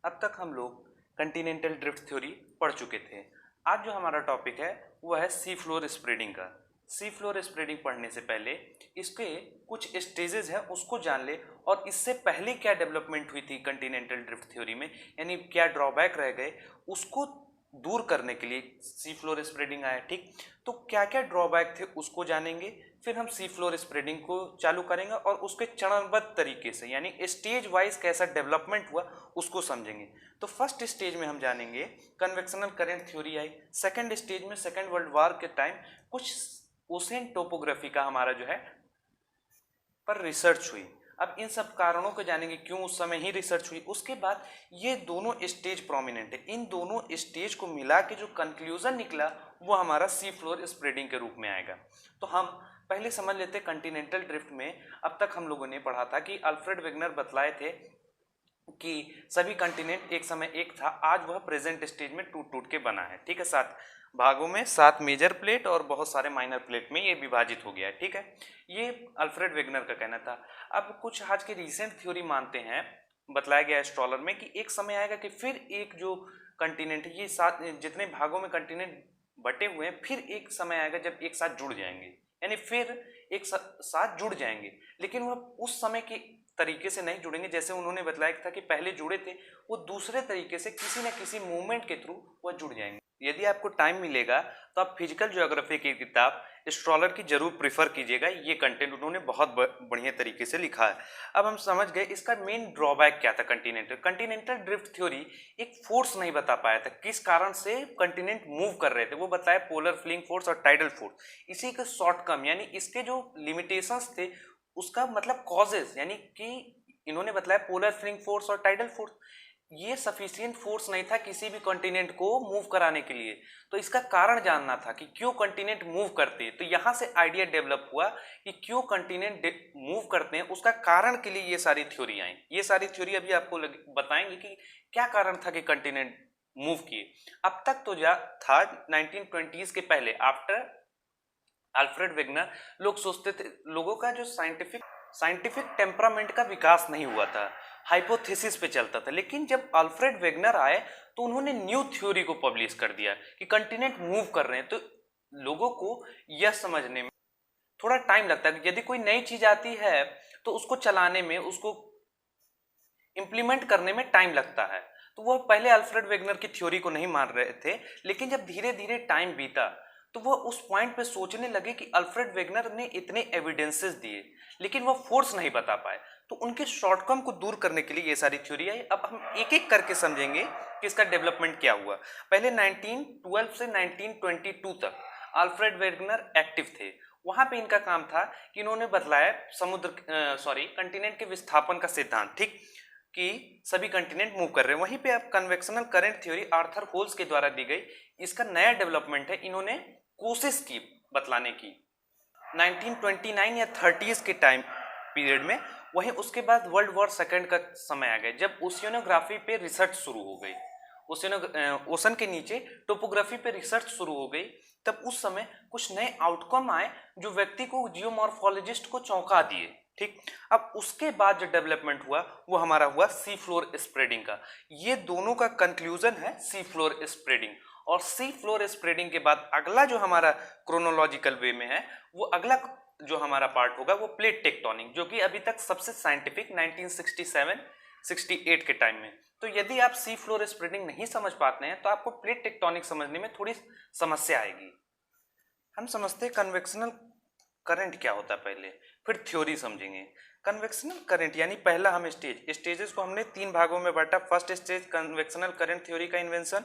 अब तक हम लोग कंटिनेंटल ड्रिफ्ट थ्योरी पढ़ चुके थे। आज जो हमारा टॉपिक है वह है सी फ्लोर स्प्रेडिंग का। सी फ्लोर स्प्रेडिंग पढ़ने से पहले इसके कुछ स्टेजेस हैं उसको जान ले, और इससे पहले क्या डेवलपमेंट हुई थी कंटिनेंटल ड्रिफ्ट थ्योरी में, यानी क्या ड्रॉबैक रह गए, उसको दूर करने के लिए सी फ्लोर स्प्रेडिंग आया। ठीक, तो क्या क्या ड्रॉबैक थे उसको जानेंगे, फिर हम सी फ्लोर स्प्रेडिंग को चालू करेंगे और उसके चरणबद्ध तरीके से यानी स्टेज वाइज कैसा डेवलपमेंट हुआ उसको समझेंगे। तो फर्स्ट स्टेज में हम जानेंगे कन्वेक्शनल करंट थ्योरी आई। सेकंड स्टेज में सेकंड वर्ल्ड वॉर के टाइम कुछ ओशन टोपोग्राफी का हमारा जो है पर रिसर्च हुई। अब इन सब कारणों को जानेंगे क्यों उस समय ही रिसर्च हुई। उसके बाद ये दोनों स्टेज प्रोमिनेंट है, इन दोनों स्टेज को मिला के जो कंक्लूजन निकला वो हमारा सी फ्लोर स्प्रेडिंग के रूप में आएगा। तो हम पहले समझ लेते हैं कंटिनेंटल ड्रिफ्ट में। अब तक हम लोगों ने पढ़ा था कि अल्फ्रेड वेगनर बतलाए थे कि सभी कंटिनेंट एक समय एक था, आज वह प्रेजेंट स्टेज में टूट टूट के बना है। ठीक है, 7 भागों में 7 मेजर प्लेट और बहुत सारे माइनर प्लेट में ये विभाजित हो गया है। ठीक है, ये अल्फ्रेड वेगनर का कहना था। अब कुछ आज के रिसेंट थ्योरी मानते हैं, बतलाया गया स्ट्रॉलर में, कि एक समय आएगा कि फिर एक जो कंटिनेंट, ये 7 जितने भागों में कंटिनेंट बटे हुए हैं, फिर एक समय आएगा जब एक साथ जुड़ जाएंगे, यानी फिर एक साथ जुड़ जाएंगे, लेकिन वह उस समय के तरीके से नहीं जुड़ेंगे जैसे उन्होंने बतलाया था कि पहले जुड़े थे। वो दूसरे तरीके से किसी न किसी मूवमेंट के थ्रू वह जुड़ जाएंगे। यदि आपको टाइम मिलेगा तो आप फिजिकल ज्योग्राफी की किताब स्ट्रॉलर की जरूर प्रिफर कीजिएगा, ये कंटेंट उन्होंने बहुत बढ़िया तरीके से लिखा है। अब हम समझ गए इसका मेन ड्रॉबैक क्या था। कंटिनेंटल ड्रिफ्ट थ्योरी एक फोर्स नहीं बता पाया था, किस कारण से कंटिनेंट मूव कर रहे थे। वो बताया पोलर फ्लिंग फोर्स और टाइडल फोर्स, इसी का शॉर्ट कम यानी इसके जो लिमिटेशंस थे उसका मतलब कॉजेज, यानी कि इन्होंने बताया पोलर फ्लिंग फोर्स और टाइडल फोर्स, ये सफिशिएंट फोर्स नहीं था किसी भी कॉन्टिनेंट को मूव कराने के लिए। तो इसका कारण जानना था कि क्यों कॉन्टिनेंट मूव करते हैं। तो यहां से आइडिया डेवलप हुआ कि क्यों कॉन्टिनेंट मूव करते हैं, उसका कारण के लिए ये सारी थ्योरी आई। ये सारी थ्योरी अभी आपको बताएंगे कि क्या कारण था कि कॉन्टिनेंट मूव किए। अब तक तो था 1920s के पहले, आफ्टर अल्फ्रेड वेगनर, लोग सोचते थे, लोगों का जो साइंटिफिक टेम्परामेंट का विकास नहीं हुआ था, हाइपोथेसिस पे चलता था। लेकिन जब अल्फ्रेड वेगनर आए तो उन्होंने न्यू थ्योरी को पब्लिश कर दिया कि कंटिनेंट मूव कर रहे हैं। तो लोगों को यह समझने में थोड़ा टाइम लगता है। यदि कोई नई चीज आती है तो उसको चलाने में, उसको इंप्लीमेंट करने में टाइम लगता है। तो वह पहले अल्फ्रेड वेगनर की थ्योरी को नहीं मान रहे थे, लेकिन जब धीरे धीरे टाइम बीता तो वह उस पॉइंट पे सोचने लगे कि अल्फ्रेड वेगनर ने इतने एविडेंसेस दिए लेकिन वह फोर्स नहीं बता पाए। तो उनके शॉर्टकम को दूर करने के लिए ये सारी थ्योरी आई। अब हम एक एक करके समझेंगे कि इसका डेवलपमेंट क्या हुआ। पहले 1912 से 1922 तक अल्फ्रेड वेगनर एक्टिव थे। वहां पे इनका काम था कि इन्होंने बतलाया कंटिनेंट के विस्थापन का सिद्धांत, ठीक, कि सभी कंटिनेंट मूव कर रहे हैं। वहीं पे अब convectional current theory Arthur holes के द्वारा दी गई। इसका नया डेवलपमेंट है, इन्होंने कोशिश की बतलाने की 1929 या 30s के टाइम पीरियड में। वहीं उसके बाद वर्ल्ड वॉर सेकेंड का समय आ गया जब ओशियोनोग्राफी पे रिसर्च शुरू हो गई। ओशन के नीचे टोपोग्राफी पे रिसर्च शुरू हो गई। तब उस समय कुछ नए आउटकम आए जो व्यक्ति को, जियोमॉर्फोलॉजिस्ट को चौंका दिए। ठीक, अब उसके बाद जो डेवलपमेंट हुआ वो हमारा हुआ सी फ्लोर स्प्रेडिंग का। ये दोनों का कंक्लूजन है सी फ्लोर स्प्रेडिंग। और सी फ्लोर स्प्रेडिंग के बाद अगला जो हमारा क्रोनोलॉजिकल वे में है, वो अगला जो हमारा पार्ट होगा वो प्लेट टेक्टोनिक, जो कि अभी तक सबसे साइंटिफिक 1967-68 के टाइम में। तो यदि आप सी फ्लोर स्प्रेडिंग नहीं समझ पाते हैं तो आपको प्लेट टेक्टोनिक समझने में थोड़ी समस्या आएगी। हम समझते हैं कन्वेक्शनल करंट क्या होता है पहले, फिर थ्योरी समझेंगे। कन्वेक्शनल करंट यानी पहला हम स्टेजेस को हमने 3 भागों में बांटा। First stage convectional current theory का इन्वेंशन,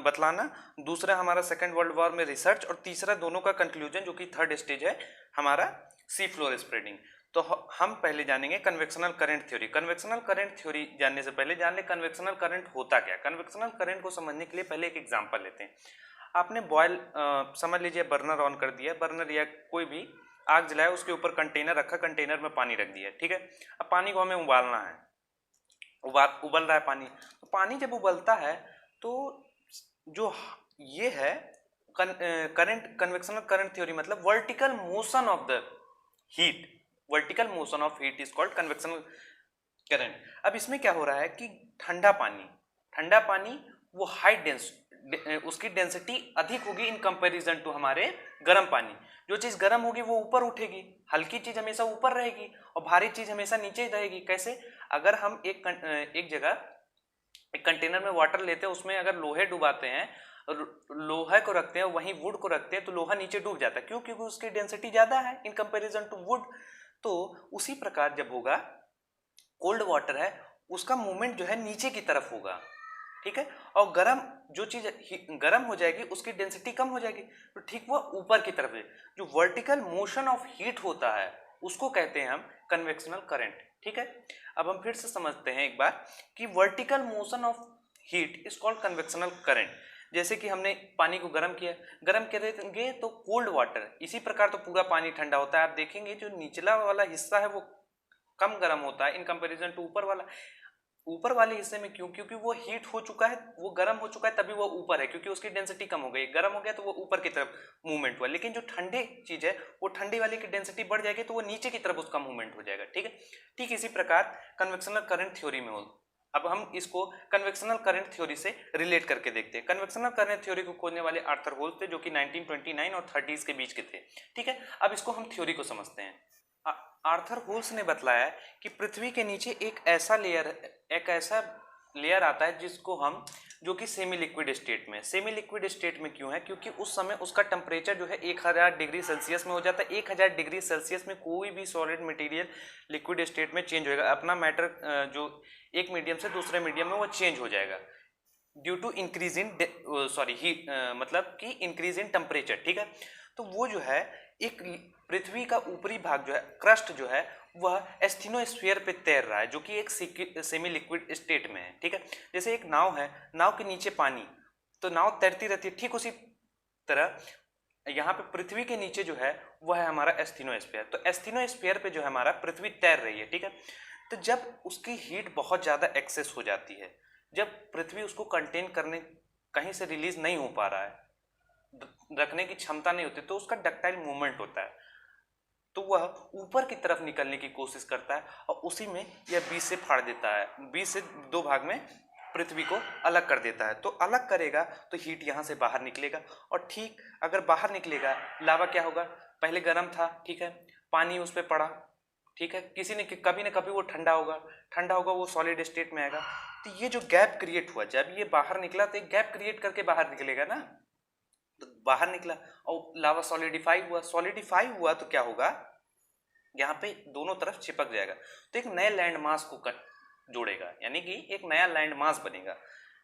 बतलाना। दूसरा हमारा सेकेंड वर्ल्ड वॉर में रिसर्च। और तीसरा दोनों का कंक्लूजन जो कि थर्ड स्टेज है हमारा सी फ्लोर स्प्रेडिंग। तो हम पहले जानेंगे convectional current theory. Convectional current theory जानने से पहले जान ले कन्वेक्शनल करंट होता क्या। कन्वेक्शनल करंट को समझने के लिए पहले एक एग्जांपल लेते हैं। आपने बॉयल, समझ लीजिए बर्नर ऑन कर दिया, बर्नर या कोई भी आग जलाया, उसके ऊपर कंटेनर रखा, कंटेनर में पानी रख दिया। ठीक है, अब पानी को हमें उबालना है, उबल रहा है पानी। तो पानी जब उबलता है तो जो ये है करंट, कन्वेक्शनल करंट थ्योरी मतलब vertical motion of the heat, vertical motion of heat is called convectional current. अब इसमें क्या हो रहा है कि ठंडा पानी वो हाई डेंस, उसकी डेंसिटी अधिक होगी इन कंपैरिजन टू हमारे गर्म पानी। जो चीज़ गर्म होगी वो ऊपर उठेगी, हल्की चीज़ हमेशा ऊपर रहेगी और भारी चीज़ हमेशा नीचे रहेगी। कैसे? अगर हम एक जगह एक कंटेनर में वाटर लेते हैं, उसमें अगर लोहे डुबाते हैं, लोहे को रखते हैं, वहीं वुड को रखते हैं, तो लोहा नीचे डूब जाता है। क्यों? क्योंकि उसकी डेंसिटी ज़्यादा है इन कंपैरिजन टू वुड। तो उसी प्रकार जब होगा, कोल्ड वाटर है उसका मूवमेंट जो है नीचे की तरफ होगा, ठीक है, और गर्म जो चीज गर्म हो जाएगी उसकी डेंसिटी कम हो जाएगी, तो ठीक वो ऊपर की तरफ है। जो वर्टिकल मोशन ऑफ हीट होता है उसको कहते हैं हम कन्वेक्शनल करंट, ठीक है। अब हम फिर से समझते हैं एक बार कि vertical motion of heat is called convectional current. जैसे कि हमने पानी को गर्म किया, गर्म करेंगे तो कोल्ड वाटर, इसी प्रकार तो पूरा पानी ठंडा होता है। आप देखेंगे जो निचला वाला हिस्सा है वो कम गर्म होता है इन कंपैरिजन टू ऊपर वाला। ऊपर वाले हिस्से में क्यों? क्योंकि वो हीट हो चुका है, वो गर्म हो चुका है, तभी वो ऊपर है, क्योंकि उसकी डेंसिटी कम हो गई। गर्म हो गया तो वो ऊपर की तरफ मूवमेंट हुआ। लेकिन जो ठंडे चीज है वो ठंडी वाली की डेंसिटी बढ़ जाएगी तो वो नीचे की तरफ उसका मूवमेंट हो जाएगा, ठीक है। ठीक इसी प्रकार कन्वेक्शनल करंट थ्योरी में हो। अब हम इसको कन्वेक्शनल करंट थ्योरी से रिलेट करके देखते हैं। कन्वेक्शनल करंट थ्योरी को खोजने वाले आर्थर होल्स थे, जो कि 1929 और 30s के बीच के थे, ठीक है। अब इसको हम थ्योरी को समझते हैं। आर्थर होल्स ने बतलाया कि पृथ्वी के नीचे एक ऐसा लेयर आता है जिसको हम, जो कि सेमी लिक्विड स्टेट में, सेमी लिक्विड स्टेट में क्यों है? क्योंकि उस समय उसका टेम्परेचर जो है 1000 डिग्री सेल्सियस में हो जाता है। 1000 डिग्री सेल्सियस में कोई भी सॉलिड मटेरियल लिक्विड स्टेट में चेंज होएगा, अपना मैटर जो एक मीडियम से दूसरे मीडियम में वो चेंज हो जाएगा due to increase in heat, मतलब कि इंक्रीज इन टेम्परेचर, ठीक है। तो वो जो है एक पृथ्वी का ऊपरी भाग जो है, क्रस्ट जो है, वह एस्थेनोस्फीयर पे तैर रहा है, जो कि एक सेमी लिक्विड स्टेट में है, ठीक है। जैसे एक नाव है, नाव के नीचे पानी, तो नाव तैरती रहती है, ठीक उसी तरह यहाँ पे पृथ्वी के नीचे जो है वह है हमारा एस्थेनोस्फीयर। तो एस्थेनोस्फीयर पे जो है हमारा पृथ्वी तैर रही है, ठीक है। तो जब उसकी हीट बहुत ज़्यादा एक्सेस हो जाती है, जब पृथ्वी उसको कंटेन करने कहीं से रिलीज नहीं हो पा रहा है, रखने की क्षमता नहीं होती, तो उसका डक्टाइल मूवमेंट होता है, तो वह ऊपर की तरफ निकलने की कोशिश करता है और उसी में यह बीच से फाड़ देता है, बीच से दो भाग में पृथ्वी को अलग कर देता है। तो अलग करेगा तो हीट यहाँ से बाहर निकलेगा, और ठीक अगर बाहर निकलेगा, लावा क्या होगा? पहले गर्म था, ठीक है, पानी उस पर पड़ा, ठीक है, किसी ने कभी ना कभी वो ठंडा होगा, वो सॉलिड स्टेट में आएगा। तो ये जो गैप क्रिएट हुआ, जब ये बाहर निकला तो एक गैप क्रिएट करके बाहर निकलेगा ना, तो बाहर निकला और लावा सॉलिडिफाई हुआ तो क्या होगा? यहाँ पे दोनों तरफ चिपक जाएगा, तो एक नए लैंड मास को जोड़ेगा, यानी कि एक नया लैंड मास बनेगा।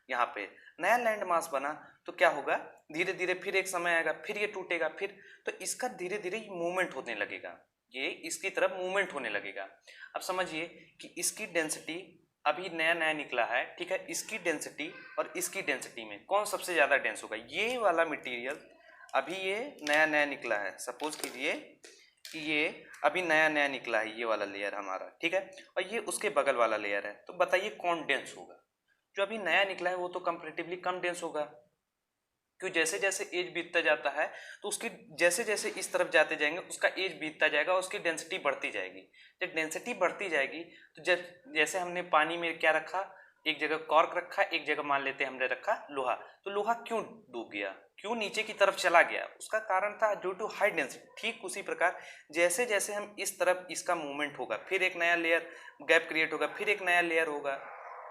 यहाँ पे नया लैंड मास बना तो क्या होगा? धीरे धीरे फिर एक समय आएगा, फिर ये टूटेगा, फिर तो इसका धीरे धीरे मूवमेंट होने लगेगा, ये इसकी तरफ मूवमेंट होने लगेगा। अब समझिए कि इसकी डेंसिटी अभी नया नया निकला है, ठीक है, इसकी डेंसिटी और इसकी डेंसिटी में कौन सबसे ज़्यादा डेंस होगा? ये वाला मटेरियल अभी ये नया नया निकला है, सपोज कीजिए कि ये अभी नया नया निकला है, ये वाला लेयर हमारा, ठीक है, और ये उसके बगल वाला लेयर है। तो बताइए कौन डेंस होगा? जो अभी नया निकला है वो तो कंपैरेटिवली कम डेंस होगा, क्यों? जैसे जैसे एज बीतता जाता है तो उसकी जैसे जैसे इस तरफ जाते जाएंगे उसका एज बीतता जाएगा, उसकी डेंसिटी बढ़ती जाएगी। जब डेंसिटी बढ़ती जाएगी तो जब जैसे हमने पानी में क्या रखा, एक जगह कॉर्क रखा, एक जगह मान लेते हैं हमने रखा लोहा, तो लोहा क्यों डूब गया, क्यों नीचे की तरफ चला गया? उसका कारण था ड्यू टू हाई डेंसिटी। ठीक उसी प्रकार जैसे जैसे हम इस तरफ इसका मूवमेंट होगा, फिर एक नया लेयर गैप क्रिएट होगा, फिर एक नया लेयर होगा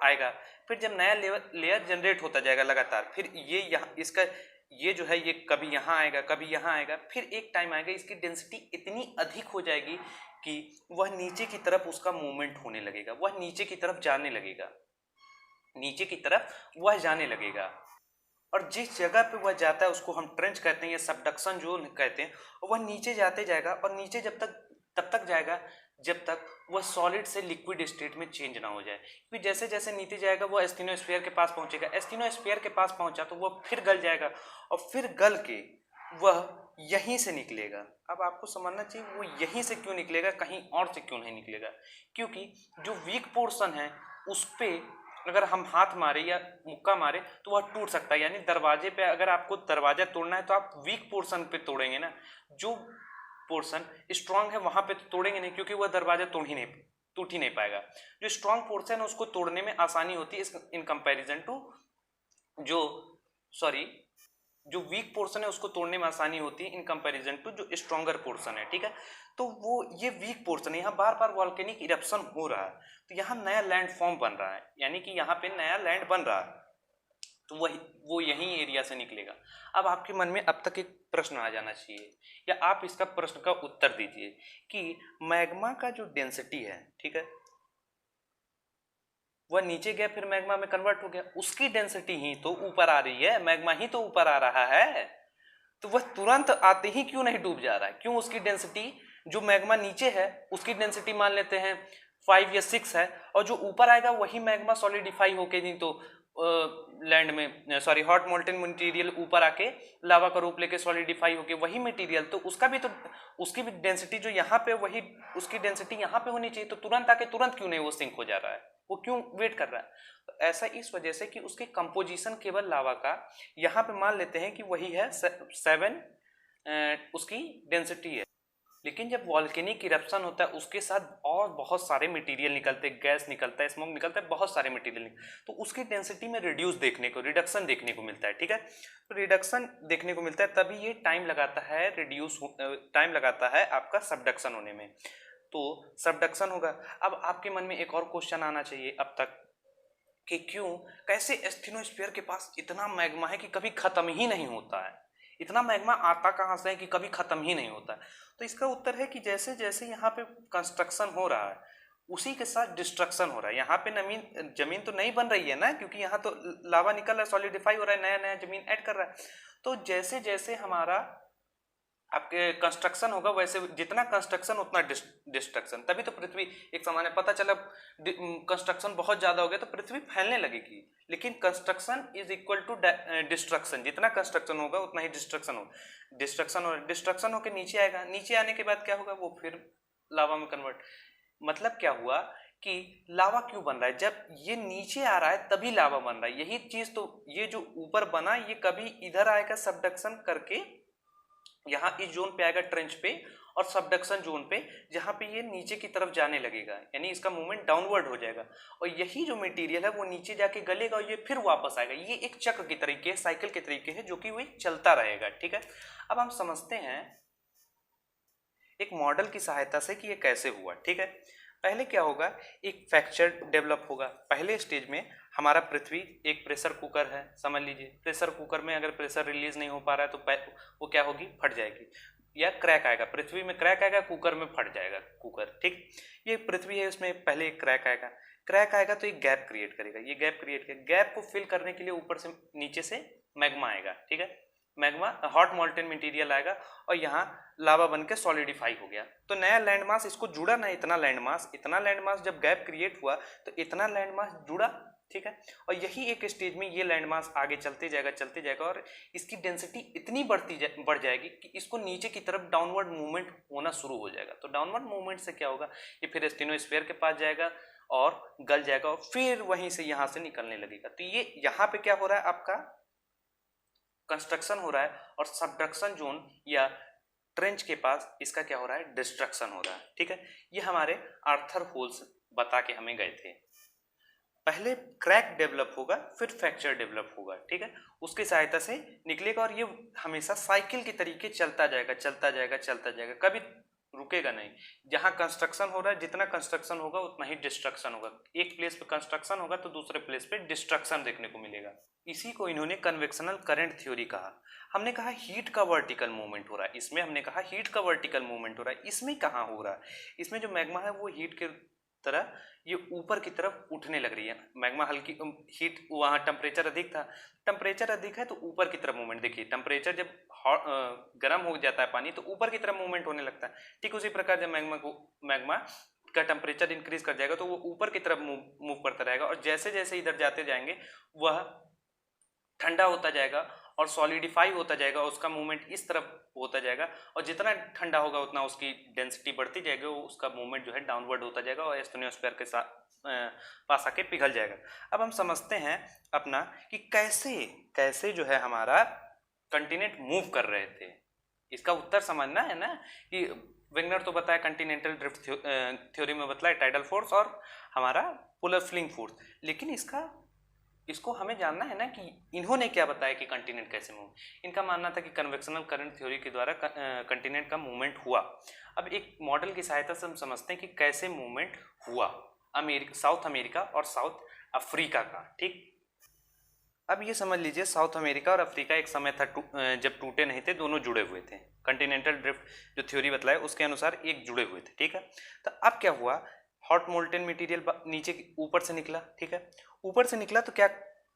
आएगा, फिर जब नया लेयर जनरेट होता जाएगा लगातार, फिर ये यहाँ इसका ये जो है ये कभी यहाँ आएगा, कभी यहाँ आएगा, फिर एक टाइम आएगा इसकी डेंसिटी इतनी अधिक हो जाएगी कि वह नीचे की तरफ उसका मूवमेंट होने लगेगा, वह नीचे की तरफ जाने लगेगा, नीचे की तरफ वह जाने लगेगा। और जिस जगह पे वह जाता है उसको हम ट्रेंच कहते हैं या सबडक्शन जोन कहते हैं, और वह नीचे जाते जाएगा, और नीचे तब तक जाएगा जब तक वह सॉलिड से लिक्विड स्टेट में चेंज ना हो जाए। क्योंकि जैसे जैसे नीचे जाएगा वह एस्थेनोस्फीयर के पास पहुंचेगा, एस्थेनोस्फीयर के पास पहुंचा तो वह फिर गल जाएगा, और फिर गल के वह यहीं से निकलेगा। अब आपको समझना चाहिए वो यहीं से क्यों निकलेगा, कहीं और से क्यों नहीं निकलेगा, क्योंकि जो वीक पोर्शन है उस पर अगर हम हाथ मारे या मुक्का मारे तो वह टूट सकता है। यानी दरवाजे पे अगर आपको दरवाजा तोड़ना है तो आप वीक पोर्शन पे तोड़ेंगे ना, जो पोर्शन स्ट्रांग है वहां पे तो तोड़ेंगे नहीं, क्योंकि वह दरवाजा टूट ही नहीं पाएगा। जो स्ट्रॉन्ग पोर्शन है उसको तोड़ने में आसानी होती है इन कंपैरिजन टू जो वीक पोर्शन है उसको तोड़ने में आसानी होती है इन कंपैरिजन टू जो स्ट्रॉन्गर पोर्शन है, ठीक है। तो वो ये वीक पोर्शन है, यहाँ बार बार वॉल्केनिक इरप्शन हो रहा है, तो यहाँ नया लैंड फॉर्म बन रहा है, यानी कि यहाँ पे नया लैंड बन रहा है, तो वो यही एरिया से निकलेगा। अब आपके मन में अब तक एक प्रश्न आ जाना चाहिए, या आप इसका प्रश्न का उत्तर दीजिए कि मैग्मा का जो डेंसिटी है, ठीक है, वह नीचे गया फिर मैग्मा में कन्वर्ट हो गया, उसकी डेंसिटी ही तो ऊपर आ रही है, मैग्मा ही तो ऊपर आ रहा है, तो वह तुरंत आते ही क्यों नहीं डूब जा रहा है? क्यों उसकी डेंसिटी जो मैग्मा नीचे है उसकी डेंसिटी मान लेते हैं 5 या 6 है, और जो ऊपर आएगा वही मैग्मा सॉलिडिफाई होके नहीं तो लैंड में हॉट मोल्टेन मटेरियल ऊपर आके लावा का रूप लेके सॉलिडिफाई होके वही मटेरियल, तो उसकी भी डेंसिटी जो यहाँ पे वही उसकी डेंसिटी यहाँ पे होनी चाहिए, तो तुरंत आके तुरंत क्यों नहीं वो सिंक हो जा रहा है, वो क्यों वेट कर रहा है? तो ऐसा इस वजह से कि उसके कंपोजिशन केवल लावा का यहाँ पे मान लेते हैं कि वही है 7 उसकी डेंसिटी है, लेकिन जब वॉल्केनिक इरप्शन होता है उसके साथ और बहुत सारे मटेरियल निकलते हैं, गैस निकलता है, स्मोक निकलता है, बहुत सारे मटेरियल तो उसकी डेंसिटी में रिडक्शन देखने को मिलता है, ठीक है। तो रिडक्शन देखने को मिलता है, तभी ये टाइम लगाता है आपका सबडक्शन होने में, तो सबडक्शन होगा। अब आपके मन में एक और क्वेश्चन आना चाहिए अब तक कि कैसे एस्थेनोस्फीयर के पास इतना मैग्मा है कि कभी खत्म ही नहीं होता है, इतना मैग्मा आता कहाँ से है कि कभी खत्म ही नहीं होता है? तो इसका उत्तर है कि जैसे जैसे यहाँ पे कंस्ट्रक्शन हो रहा है उसी के साथ डिस्ट्रक्शन हो रहा है। यहाँ पे जमीन तो नहीं बन रही है ना, क्योंकि यहाँ तो लावा निकल रहा है, सॉलिडिफाई हो रहा है, नया नया जमीन ऐड कर रहा है। तो जैसे जैसे हमारा आपके कंस्ट्रक्शन होगा वैसे जितना कंस्ट्रक्शन उतना डिस्ट्रक्शन, तभी तो पृथ्वी एक सामान्य पता चला कंस्ट्रक्शन बहुत ज्यादा हो गया तो पृथ्वी फैलने लगेगी, लेकिन construction is equal to destruction, जितना कंस्ट्रक्शन होगा उतना ही डिस्ट्रक्शन होकर नीचे आएगा, नीचे आने के बाद क्या होगा, वो फिर लावा में कन्वर्ट। मतलब क्या हुआ कि लावा क्यों बन रहा है? जब ये नीचे आ रहा है तभी लावा बन रहा है, यही चीज तो ये जो ऊपर बना ये कभी इधर आएगा सबडक्शन करके, यहाँ इस जोन पे आएगा ट्रेंच पे, और सबडक्शन जोन पे जहाँ पे ये नीचे की तरफ जाने लगेगा, यानी इसका मूवमेंट डाउनवर्ड हो जाएगा, और यही जो मटेरियल है वो नीचे जाके गलेगा और ये फिर वापस आएगा। ये एक चक्र की तरीके है, साइकिल के तरीके है, जो कि वही चलता रहेगा, ठीक है। अब हम समझते हैं एक मॉडल की सहायता से कि ये कैसे हुआ, ठीक है। पहले क्या होगा, एक फ्रैक्चर डेवलप होगा। पहले स्टेज में हमारा पृथ्वी एक प्रेशर कुकर है, समझ लीजिए। प्रेशर कुकर में अगर प्रेशर रिलीज नहीं हो पा रहा है तो वो क्या होगी, फट जाएगी या क्रैक आएगा, पृथ्वी में क्रैक आएगा, कुकर में फट जाएगा कुकर, ठीक। ये पृथ्वी है, उसमें पहले एक क्रैक आएगा तो एक गैप क्रिएट करेगा, ये गैप को फिल करने के लिए ऊपर से नीचे से मैग्मा आएगा, ठीक है। मैग्मा हॉट मोल्टेन मटेरियल आएगा और यहाँ लावा बन के सॉलिडिफाई हो गया, तो नया लैंडमास इसको जुड़ा ना, इतना लैंडमास जब गैप क्रिएट हुआ तो इतना लैंडमास जुड़ा, ठीक है। और यही एक स्टेज में ये लैंडमास आगे चलते जाएगा और इसकी डेंसिटी इतनी बढ़ जाएगी कि इसको नीचे की तरफ डाउनवर्ड मूवमेंट होना शुरू हो जाएगा। तो डाउनवर्ड मूवमेंट से क्या होगा, ये फिर स्टेनोस्फीयर के पास जाएगा और गल जाएगा और फिर वहीं से यहाँ से निकलने लगेगा। तो ये यहाँ पे क्या हो रहा है, आपका कंस्ट्रक्शन हो रहा है, और सबडक्शन जोन या ट्रेंच के पास इसका क्या हो रहा है, डिस्ट्रक्शन हो रहा है, ठीक है। ये हमारे आर्थर होल्स बता के हमें गए थे। पहले क्रैक डेवलप होगा फिर फ्रैक्चर डेवलप होगा, ठीक है, उसकी सहायता से निकलेगा और ये हमेशा साइकिल के तरीके चलता जाएगा, कभी रुकेगा नहीं। जहां कंस्ट्रक्शन हो रहा है, जितना कंस्ट्रक्शन होगा उतना ही डिस्ट्रक्शन होगा। एक प्लेस पे कंस्ट्रक्शन होगा तो दूसरे प्लेस पे डिस्ट्रक्शन देखने को मिलेगा। इसी को इन्होंने कन्वेक्शनल करंट थ्योरी कहा। हमने कहा हीट का वर्टिकल मूवमेंट हो रहा है, इसमें हमने कहा हीट का वर्टिकल मूवमेंट हो रहा है, इसमें कहाँ हो रहा है, इसमें जो मैग्मा है वो हीट के तरह ये ऊपर की तरफ उठने लग रही है। मैग्मा हल्की हीट, वहाँ टेम्परेचर अधिक है तो ऊपर की तरफ मूवमेंट। देखिए टेम्परेचर जब गर्म हो जाता है पानी तो ऊपर की तरफ मूवमेंट होने लगता है, ठीक उसी प्रकार जब मैग्मा का टेम्परेचर इंक्रीज कर जाएगा तो वो ऊपर की तरफ मूव करता रहेगा, और जैसे जैसे इधर जाते जाएंगे वह ठंडा होता जाएगा और सॉलिडिफाई होता जाएगा, उसका मूवमेंट इस तरफ होता जाएगा, और जितना ठंडा होगा उतना उसकी डेंसिटी बढ़ती जाएगी, उसका मूवमेंट जो है डाउनवर्ड होता जाएगा और एस्थेनोस्फीयर के साथ पास आके पिघल जाएगा। अब हम समझते हैं अपना कि कैसे जो है हमारा कंटिनेंट मूव कर रहे थे। इसका उत्तर समझना है ना कि वेगनर तो बताया कंटिनेंटल ड्रिफ्ट थ्योरी में बताया टाइडल फोर्स और हमारा पोलर फ्लिंग फोर्स, लेकिन इसको हमें जानना है ना कि इन्होंने क्या बताया कि कंटिनेंट कैसे मूव। इनका मानना था कि कन्वेक्शनल करंट थ्योरी के द्वारा कंटिनेंट का मूवमेंट हुआ। अब एक मॉडल की सहायता से हम समझते हैं कि कैसे मूवमेंट हुआ साउथ अमेरिका और साउथ अफ्रीका का। ठीक, अब ये समझ लीजिए साउथ अमेरिका और अफ्रीका एक समय था जब टूटे नहीं थे, दोनों जुड़े हुए थे। कंटिनेंटल ड्रिफ्ट जो थ्योरी बताया उसके अनुसार एक जुड़े हुए थे। ठीक है, तो अब क्या हुआ, हॉट मोल्टेन मटेरियल नीचे ऊपर से निकला। ठीक है, ऊपर से निकला तो क्या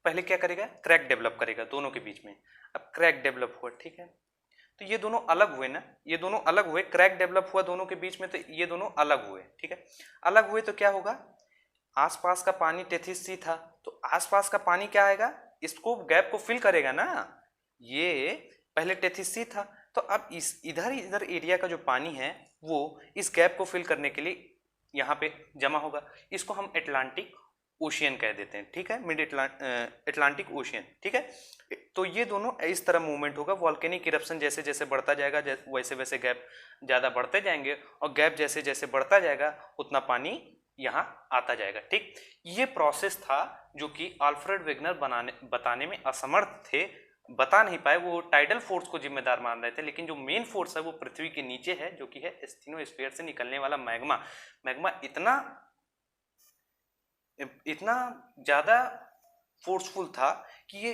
पहले क्या करेगा, क्रैक डेवलप करेगा दोनों के बीच में। अब क्रैक डेवलप हुआ, ठीक है, तो ये दोनों अलग हुए ना, ये दोनों अलग हुए, क्रैक डेवलप हुआ दोनों के बीच में, तो ये दोनों अलग हुए। ठीक है, अलग हुए तो क्या होगा, आसपास का पानी टेथिस सी था, तो आसपास का पानी क्या आएगा, इसको गैप को फिल करेगा ना। ये पहले टेथिस सी था, तो अब इस इधर एरिया का जो पानी है वो इस गैप को फिल करने के लिए यहाँ पे जमा होगा। इसको हम एटलांटिक ओशियन कह देते हैं। ठीक है, मिड एटलांटिक ओशियन। ठीक है, तो ये दोनों इस तरह मूवमेंट होगा। वॉल्केनिक इरप्शन जैसे जैसे बढ़ता जाएगा वैसे वैसे गैप ज़्यादा बढ़ते जाएंगे, और गैप जैसे जैसे बढ़ता जाएगा उतना पानी यहाँ आता जाएगा। ठीक, ये प्रोसेस था जो कि अल्फ्रेड वेगनर बताने में असमर्थ थे, बता नहीं पाए। वो टाइडल फोर्स को जिम्मेदार मान रहे थे, लेकिन जो मेन फोर्स है वो पृथ्वी के नीचे है, जो कि है एस्थेनोस्फीयर से निकलने वाला मैग्मा। मैग्मा इतना ज़्यादा फोर्सफुल था कि ये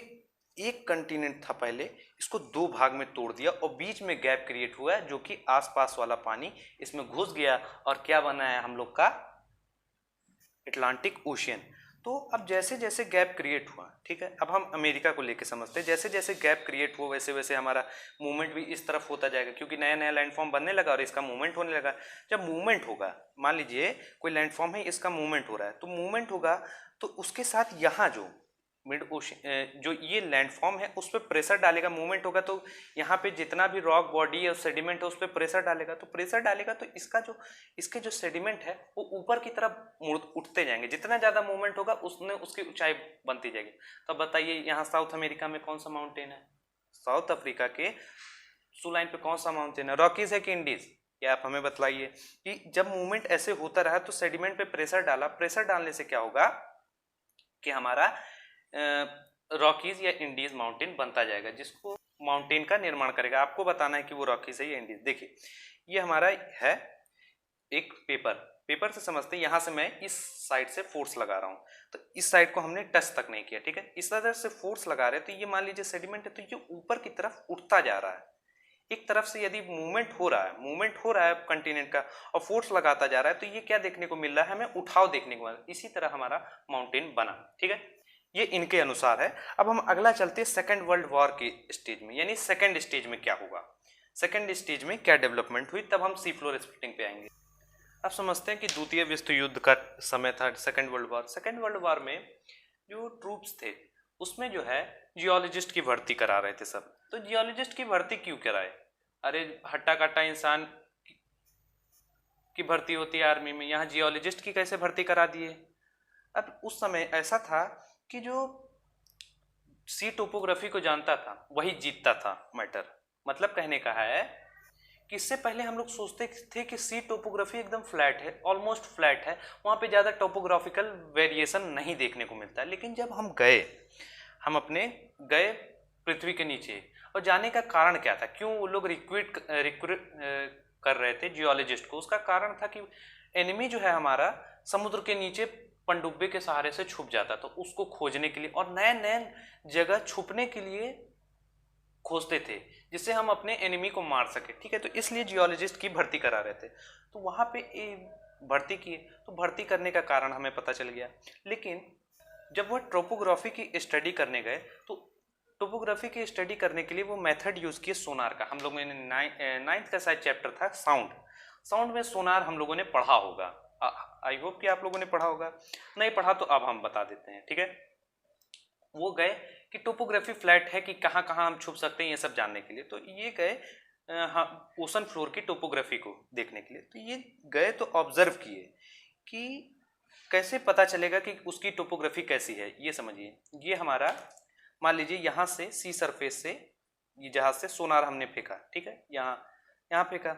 एक कंटिनेंट था पहले, इसको दो भाग में तोड़ दिया और बीच में गैप क्रिएट हुआ है, जो कि आसपास वाला पानी इसमें घुस गया और क्या बना है हम लोग का एटलांटिक ओशियन। तो अब जैसे जैसे गैप क्रिएट हुआ, ठीक है, अब हम अमेरिका को लेके समझते हैं। जैसे जैसे गैप क्रिएट हुआ वैसे वैसे हमारा मूवमेंट भी इस तरफ होता जाएगा, क्योंकि नया नया लैंडफॉर्म बनने लगा और इसका मूवमेंट होने लगा। जब मूवमेंट होगा, मान लीजिए कोई लैंडफॉर्म है, इसका मूवमेंट हो रहा है, तो मूवमेंट होगा तो उसके साथ यहाँ जो मिड ओशन जो ये लैंडफॉर्म है उस पर प्रेशर डालेगा। मूवमेंट होगा तो यहाँ पे जितना भी रॉक बॉडी और सेडिमेंट है उस पर प्रेशर डालेगा, तो प्रेशर डालेगा तो इसके जो सेडिमेंट है वो ऊपर की तरफ उठते जाएंगे। जितना ज़्यादा मूवमेंट होगा उसकी ऊंचाई बनती जाएगी। तो बताइए यहाँ साउथ अमेरिका में कौन सा माउंटेन है, साउथ अफ्रीका के सुलाइन पे कौन सा माउंटेन है, रॉकीज है कि इंडीज? या आप हमें बतलाइए कि जब मूवमेंट ऐसे होता रहा तो सेडिमेंट पे प्रेशर डाला, प्रेशर डालने से क्या होगा कि हमारा रॉकीज या इंडीज माउंटेन बनता जाएगा, जिसको माउंटेन का निर्माण करेगा। आपको बताना है कि वो रॉकीज है या इंडीज। देखिए ये हमारा है एक पेपर से समझते हैं। यहाँ से मैं इस साइड से फोर्स लगा रहा हूँ, तो इस साइड को हमने टच तक नहीं किया। ठीक है, इस तरह से फोर्स लगा रहे हैं, तो ये मान लीजिए सेडिमेंट है, तो ये ऊपर की तरफ उठता जा रहा है। एक तरफ से यदि मूवमेंट हो रहा है कंटिनेंट का और फोर्स लगाता जा रहा है, तो ये क्या देखने को मिल रहा है, हमें उठाव देखने को मिल रहा है। इसी तरह हमारा माउंटेन बना। ठीक है, ये इनके अनुसार है। अब हम अगला चलते हैं सेकेंड वर्ल्ड वॉर के स्टेज में, यानी सेकेंड स्टेज में क्या होगा, सेकेंड स्टेज में क्या डेवलपमेंट हुई, तब हम सी फ्लोर स्प्लिटिंग पे आएंगे। अब समझते हैं कि द्वितीय विश्व युद्ध का समय था, second world war. Second world war में जो ट्रूप्स थे उसमें जो है जियोलॉजिस्ट की भर्ती करा रहे थे सब। तो जियोलॉजिस्ट की भर्ती क्यों कराए, अरे हट्टा कट्टा इंसान की भर्ती होती है आर्मी में, यहाँ जियोलॉजिस्ट की कैसे भर्ती करा दिए? अब उस समय ऐसा था कि जो सी टोपोग्राफी को जानता था वही जीतता था मैटर। मतलब कहने का है कि इससे पहले हम लोग सोचते थे कि सी टोपोग्राफी एकदम फ्लैट है, ऑलमोस्ट फ्लैट है, वहाँ पे ज़्यादा टोपोग्राफिकल वेरिएशन नहीं देखने को मिलता है। लेकिन जब हम अपने गए पृथ्वी के नीचे, और जाने का कारण क्या था, क्यों वो लोग रिक्रूट कर रहे थे जियोलॉजिस्ट को, उसका कारण था कि एनिमी जो है हमारा समुद्र के नीचे पनडुब्बे के सहारे से छुप जाता, तो उसको खोजने के लिए और नए नए जगह छुपने के लिए खोजते थे, जिससे हम अपने एनिमी को मार सके। ठीक है, तो इसलिए जियोलॉजिस्ट की भर्ती करा रहे थे। तो वहाँ पे भर्ती किए, तो भर्ती करने का कारण हमें पता चल गया। लेकिन जब वह टोपोग्राफी की स्टडी करने गए, तो टोपोग्राफी की स्टडी करने के लिए वो मेथड यूज़ किए सोनार का। हम लोगों ने नाइन्थ का शायद चैप्टर था साउंड में सोनार हम लोगों ने पढ़ा होगा। आई होप कि आप लोगों ने पढ़ा होगा, नहीं पढ़ा तो अब हम बता देते हैं। ठीक है, वो गए कि टोपोग्राफी फ्लैट है कि कहाँ कहाँ हम छुप सकते हैं ये सब जानने के लिए। तो ये गए ओशन फ्लोर की टोपोग्राफी को देखने के लिए। तो ये गए तो ऑब्जर्व किए कि कैसे पता चलेगा कि उसकी टोपोग्राफी कैसी है। ये समझिए, ये हमारा मान लीजिए यहाँ से सी सरफेस से ये जहाज से सोनार हमने फेंका, ठीक है, यहाँ फेंका,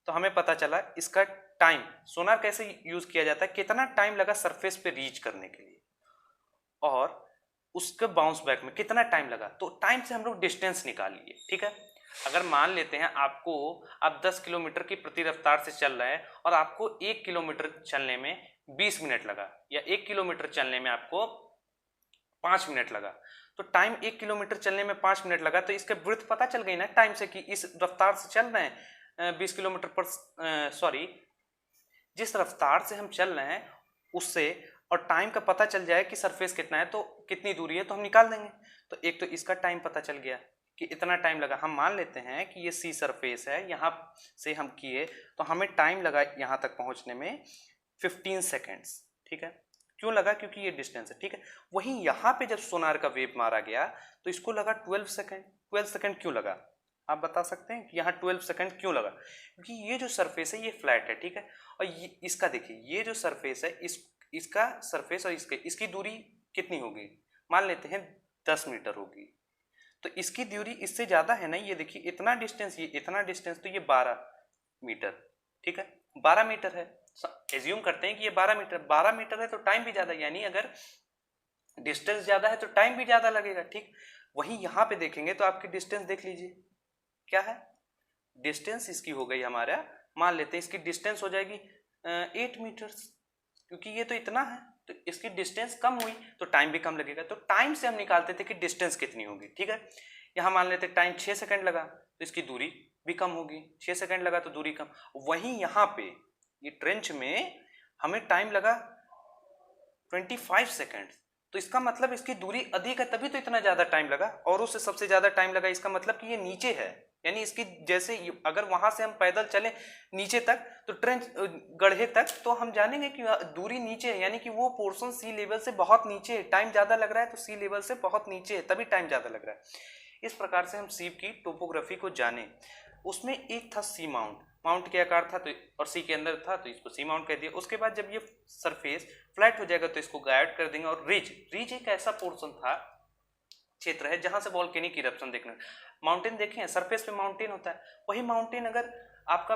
तो हमें पता चला इसका टाइम, सोनार कैसे यूज किया जाता है, कितना टाइम लगा सरफेस पे रीच करने के लिए और उसके बाउंस बैक में कितना टाइम लगा। तो टाइम से हम लोग डिस्टेंस निकाल लिए, ठीक है। अगर मान लेते हैं आप 10 किलोमीटर की प्रति रफ्तार से चल रहे हैं और आपको 1 किलोमीटर चलने में 20 मिनट लगा या 1 किलोमीटर चलने में आपको 5 मिनट लगा, तो टाइम 1 किलोमीटर चलने में 5 मिनट लगा, तो इसका ब्रीथ पता चल गई ना टाइम से कि इस रफ्तार से चल रहे हैं 20 किलोमीटर पर सॉरी जिस रफ्तार से हम चल रहे हैं उससे, और टाइम का पता चल जाए कि सरफेस कितना है तो कितनी दूरी है तो हम निकाल देंगे। तो एक तो इसका टाइम पता चल गया कि इतना टाइम लगा। हम मान लेते हैं कि ये सी सरफेस है, यहाँ से हम किए तो हमें टाइम लगा यहाँ तक पहुँचने में 15 सेकेंड्स, ठीक है। क्यों लगा? क्योंकि ये डिस्टेंस है, ठीक है। वहीं यहाँ पे जब सोनार का वेव मारा गया तो इसको लगा 12 सेकेंड। 12 सेकेंड क्यों लगा आप बता सकते हैं कि यहाँ 12 सेकेंड क्यों लगा? क्योंकि ये जो सरफेस है ये फ्लैट है, ठीक है। और ये इसका देखिए, ये जो सरफेस है इसका सरफेस और इसकी दूरी कितनी होगी? मान लेते हैं 10 मीटर होगी, तो इसकी दूरी इससे ज़्यादा है ना। ये देखिए इतना डिस्टेंस, ये इतना डिस्टेंस, तो ये 12 मीटर, ठीक है। 12 मीटर है, एज्यूम करते हैं कि ये 12 मीटर है तो टाइम भी ज़्यादा, यानी अगर डिस्टेंस ज़्यादा है तो टाइम भी ज़्यादा लगेगा, ठीक। वहीं यहाँ पे देखेंगे तो आपकी डिस्टेंस देख लीजिए क्या है। डिस्टेंस इसकी हो गई हमारा, मान लेते हैं इसकी डिस्टेंस हो जाएगी 8 मीटर्स, क्योंकि ये तो इतना है तो इसकी डिस्टेंस कम हुई तो टाइम भी कम लगेगा। तो टाइम से हम निकालते थे कि डिस्टेंस कितनी होगी, ठीक है। यहाँ मान लेते टाइम 6 सेकंड लगा तो इसकी दूरी भी कम होगी, 6 सेकंड लगा तो दूरी कम। वहीं यहाँ पे ये ट्रेंच में हमें टाइम लगा 25 सेकंड, तो इसका मतलब इसकी दूरी अधिक है तभी तो इतना ज़्यादा टाइम लगा, और उससे सबसे ज़्यादा टाइम लगा। इसका मतलब कि ये नीचे है, यानी इसकी जैसे अगर वहां से हम पैदल चले नीचे तक तो ट्रेंच गड्ढे तक, तो हम जानेंगे कि दूरी नीचे है, यानी कि वो पोर्शन सी लेवल से बहुत नीचे है। टाइम ज़्यादा लग रहा है तो सी लेवल से बहुत नीचे है, तभी टाइम ज़्यादा लग रहा है। इस प्रकार से हम सीप की टोपोग्राफी को जाने। उसमें एक था सी माउंट, माउंट के आकार था तो और सी के अंदर था तो इसको सी माउंट कह दिया। उसके बाद जब ये सरफेस फ्लैट हो जाएगा तो इसको गायड कर देंगे। और रिज एक ऐसा पोर्शन था, क्षेत्र है जहां से वॉल्केनिक इरप्शन देखने, माउंटेन देखे हैं सरफेस पे माउंटेन होता है, वही माउंटेन अगर आपका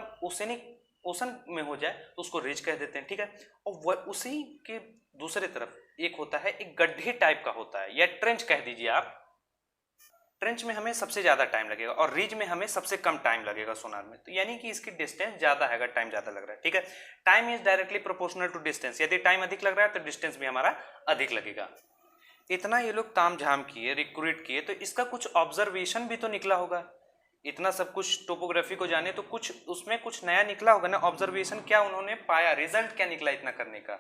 ओशन में हो जाए तो उसको रिज कह देते हैं, ठीक है। और उसी के दूसरे तरफ एक होता है, एक गड्ढे टाइप का होता है या ट्रेंच कह दीजिए आप। ट्रेंच में हमें सबसे ज्यादा टाइम लगेगा और रिज में हमें सबसे कम टाइम लगेगा सोनार में, तो यानी कि इसकी डिस्टेंस ज्यादा है अगर टाइम ज्यादा लग रहा है, ठीक है। Time is directly proportional to distance, यदि टाइम अधिक लग रहा है तो डिस्टेंस भी हमारा अधिक लगेगा। इतना ये लोग तामझाम किए, रिक्रूट किए, तो इसका कुछ ऑब्जर्वेशन भी तो निकला होगा। इतना सब कुछ टोपोग्राफी को जाने तो कुछ उसमें कुछ नया निकला होगा ना। ऑब्जर्वेशन क्या उन्होंने पाया, रिजल्ट क्या निकला इतना करने का?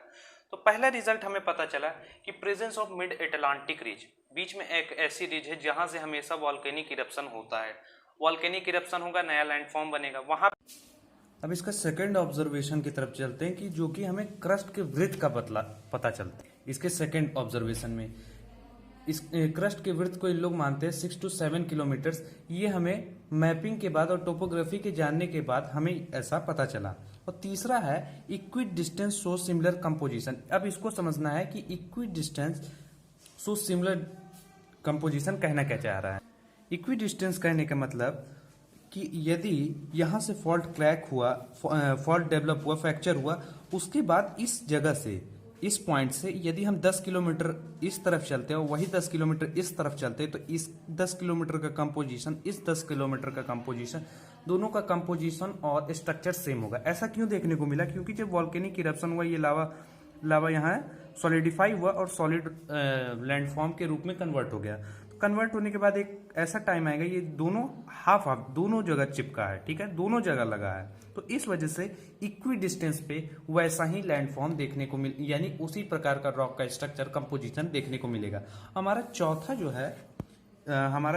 तो पहला रिजल्ट हमें पता चला कि presence of mid Atlantic ridge, बीच में एक ऐसी रिज है जहां से हमेशा वॉल्केनिक इरप्शन होता है। वॉल्केनिक इरप्शन होगा, नया लैंडफॉर्म बनेगा वहां। अब इसका सेकंड ऑब्जर्वेशन की तरफ चलते हैं कि जो कि हमें क्रस्ट के विड्थ का पता चलता है। इसके सेकंड ऑब्जर्वेशन में इस क्रस्ट के विड्थ को इन लोग मानते हैं 6 to 7 किलोमीटर्स। ये हमें मैपिंग के बाद और टोपोग्राफी के जानने के बाद हमें ऐसा पता चला। और तीसरा है इक्विड डिस्टेंस शो सिमिलर कंपोजिशन। अब इसको समझना है कि इक्विड डिस्टेंस शो सिमिलर कंपोजिशन कहना क्या चाह रहा है। इक्विड डिस्टेंस कहने का मतलब कि यदि यहाँ से फॉल्ट क्रैक हुआ, फॉल्ट डेवलप हुआ, फ्रैक्चर हुआ, उसके बाद इस जगह से, इस पॉइंट से यदि हम 10 किलोमीटर इस तरफ चलते हैं और वही 10 किलोमीटर इस तरफ चलते हैं तो इस 10 किलोमीटर का कंपोजिशन, इस 10 किलोमीटर का कंपोजिशन, दोनों का कंपोजिशन और स्ट्रक्चर सेम होगा। ऐसा क्यों देखने को मिला? क्योंकि जब वॉल्केनिक इरप्शन हुआ, ये लावा यहाँ सॉलिडिफाई हुआ और सॉलिड लैंडफॉर्म के रूप में कन्वर्ट हो गया। कन्वर्ट होने के बाद एक ऐसा टाइम आएगा, ये दोनों हाफ दोनों जगह चिपका है, ठीक है, दोनों जगह लगा है, तो इस वजह से इक्वी डिस्टेंस पे वैसा ही लैंडफॉर्म देखने को यानी उसी प्रकार का रॉक का स्ट्रक्चर कंपोजिशन देखने को मिलेगा। हमारा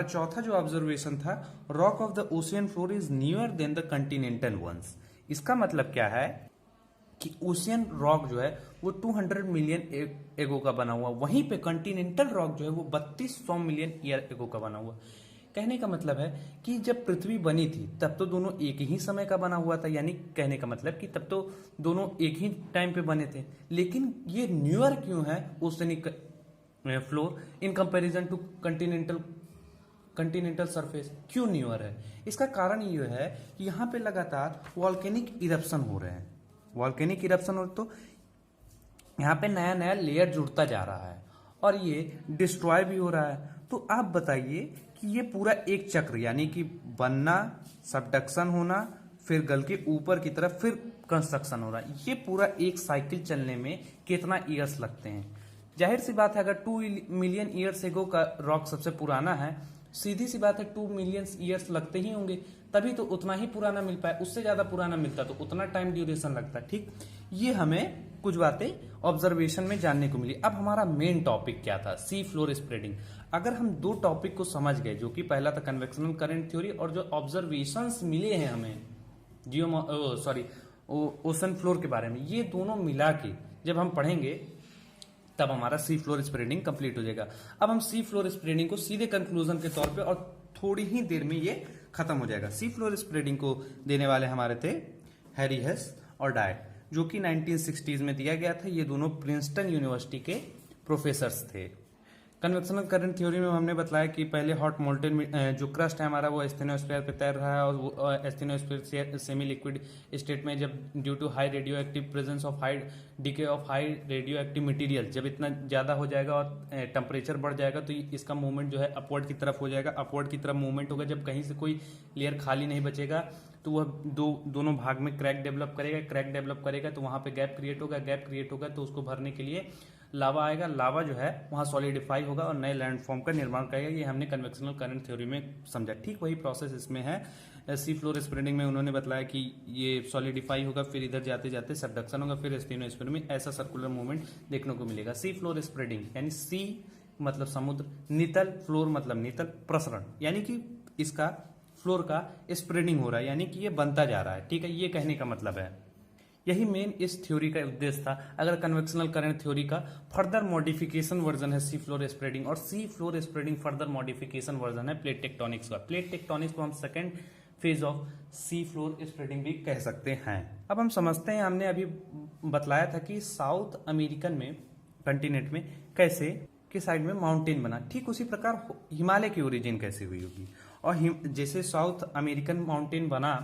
चौथा जो ऑब्जर्वेशन था, rock of the ocean floor is newer than the continental ones. इसका मतलब क्या है कि ओशियन रॉक जो है वो 200 मिलियन एगो का बना हुआ, वहीं पे कंटिनेंटल रॉक जो है वो 3200 मिलियन ईयर एगो का बना हुआ। कहने का मतलब है कि जब पृथ्वी बनी थी तब तो दोनों एक ही समय का बना हुआ था, यानी कहने का मतलब कि तब तो दोनों एक ही टाइम पे बने थे। लेकिन ये न्यूअर क्यों है oceanic floor in comparison to continental continental surface क्यों न्यूअर है? इसका कारण ये है कि यहाँ पे लगातार वॉल्केनिक इरप्शन हो रहे हैं। वॉल्केनिक इरप्शन हो तो यहाँ पे नया नया लेयर जुड़ता जा रहा है और ये डिस्ट्रॉय भी हो रहा है। तो आप बताइए कि ये पूरा एक चक्र, यानी कि बनना, सबडक्शन होना, फिर गल के ऊपर की तरफ फिर कंस्ट्रक्शन हो रहा है, ये पूरा एक साइकिल चलने में कितना ईयर्स लगते हैं? जाहिर सी बात है, अगर 2 मिलियन ईयर्स एगो का रॉक सबसे पुराना है, सीधी सी बात है 2 मिलियन ईयर्स लगते ही होंगे, तभी तो उतना ही पुराना मिल पाए। उससे ज्यादा पुराना मिलता तो उतना टाइम ड्यूरेशन लगता। ठीक, ये हमें कुछ बातें ऑब्जर्वेशन में जानने को मिली। अब हमारा मेन टॉपिक क्या था? Sea floor spreading. अगर हम दो टॉपिक को समझ गए, जो कि पहला था कन्वेक्शनल करंट थ्योरी और जो ऑब्जर्वेशंस मिले हैं हमें ओशन फ्लोर के बारे में, ये दोनों मिला के जब हम पढ़ेंगे तब हमारा सी फ्लोर स्प्रेडिंग कंप्लीट हो जाएगा। अब हम सी फ्लोर स्प्रेडिंग को सीधे कंक्लूजन के तौर पे, और थोड़ी ही देर में ये खत्म हो जाएगा। सी फ्लोर स्प्रेडिंग को देने वाले हमारे थे हैरी हेस और डायट, जो कि 1960s में दिया गया था। ये दोनों प्रिंसटन यूनिवर्सिटी के प्रोफेसर्स थे। कन्वेक्शनल करंट थ्योरी में हमने बताया कि पहले हॉट मोल्टेन जो क्रस्ट है हमारा वो एस्थेनोस्फीयर पे तैर रहा है, और वो एस्थेनोस्फीयर सेमी लिक्विड स्टेट में जब due to high radioactive presence of high decay of high radioactive material, जब इतना ज़्यादा हो जाएगा और टेम्परेचर बढ़ जाएगा तो इसका मूवमेंट जो है अपवर्ड की तरफ हो जाएगा। अपवर्ड की तरफ मूवमेंट होगा, जब कहीं से कोई लेयर खाली नहीं बचेगा तो वह दोनों भाग में क्रैक डेवलप करेगा। क्रैक डेवलप करेगा तो वहाँ पे गैप क्रिएट होगा। गैप क्रिएट होगा तो उसको भरने के लिए लावा आएगा। लावा जो है वहाँ सॉलिडिफाई होगा और नए लैंडफॉर्म का निर्माण करेगा। ये हमने कन्वेक्शनल करंट थ्योरी में समझा। ठीक वही प्रोसेस इसमें है। सी फ्लोर स्प्रेडिंग में उन्होंने बताया कि ये सॉलिडिफाई होगा, फिर इधर जाते जाते सबडक्शन होगा, फिर एस्थेनोस्फीयर में ऐसा सर्कुलर मूवमेंट देखने को मिलेगा। सी फ्लोर स्प्रेडिंग यानी सी मतलब समुद्र, नितल, फ्लोर मतलब नितल, प्रसरण यानी कि इसका फ्लोर का स्प्रेडिंग हो रहा है, यानी कि ये बनता जा रहा है। ठीक है, ये कहने का मतलब है। यही मेन इस थ्योरी का उद्देश्य था। अगर कन्वेक्शनल करंट थ्योरी का फर्दर मॉडिफिकेशन वर्जन है सी फ्लोर स्प्रेडिंग, और sea floor spreading further modification version है प्लेट टेक्टोनिक्स का। प्लेट टेक्टोनिक्स को हम second phase of sea floor spreading भी कह सकते हैं। अब हम समझते हैं, हमने अभी बतलाया था कि साउथ अमेरिकन में कंटिनेंट में कैसे के साइड में माउंटेन बना, ठीक उसी प्रकार हिमालय की ओरिजिन कैसे हुई होगी। और जैसे साउथ अमेरिकन माउंटेन बना,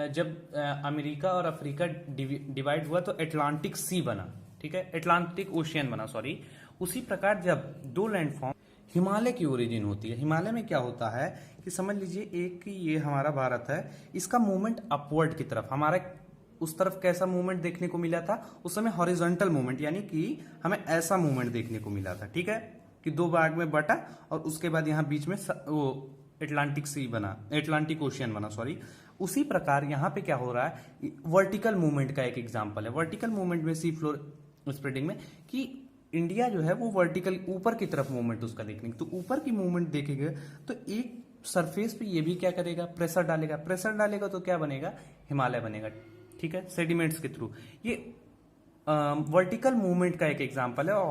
जब अमेरिका और अफ्रीका डिवाइड हुआ तो अटलांटिक सी बना, ठीक है, अटलांटिक ओशियन बना, सॉरी। उसी प्रकार जब दो लैंडफॉर्म हिमालय की ओरिजिन होती है, हिमालय में क्या होता है कि समझ लीजिए एक कि ये हमारा भारत है, इसका मूवमेंट अपवर्ड की तरफ, हमारा उस तरफ कैसा मूवमेंट देखने को मिला था उस समय? हॉरिजॉन्टल मूवमेंट, यानी कि हमें ऐसा मूवमेंट देखने को मिला था। ठीक है, कि दो भाग में बटा और उसके बाद यहाँ बीच में वो अटलांटिक सी बना, अटलांटिक ओशियन बना, सॉरी। उसी प्रकार यहाँ पे क्या हो रहा है, वर्टिकल मूवमेंट का एक एग्जांपल है। वर्टिकल मूवमेंट में सी फ्लोर स्प्रेडिंग में कि इंडिया जो है वो वर्टिकल ऊपर की तरफ मूवमेंट उसका देखने, तो ऊपर की मूवमेंट देखेंगे तो एक सरफेस पे ये भी क्या करेगा, प्रेशर डालेगा। प्रेशर डालेगा तो क्या बनेगा, हिमालय बनेगा। ठीक है, सेडिमेंट्स के थ्रू। ये वर्टिकल मूवमेंट का एक एग्जांपल है। और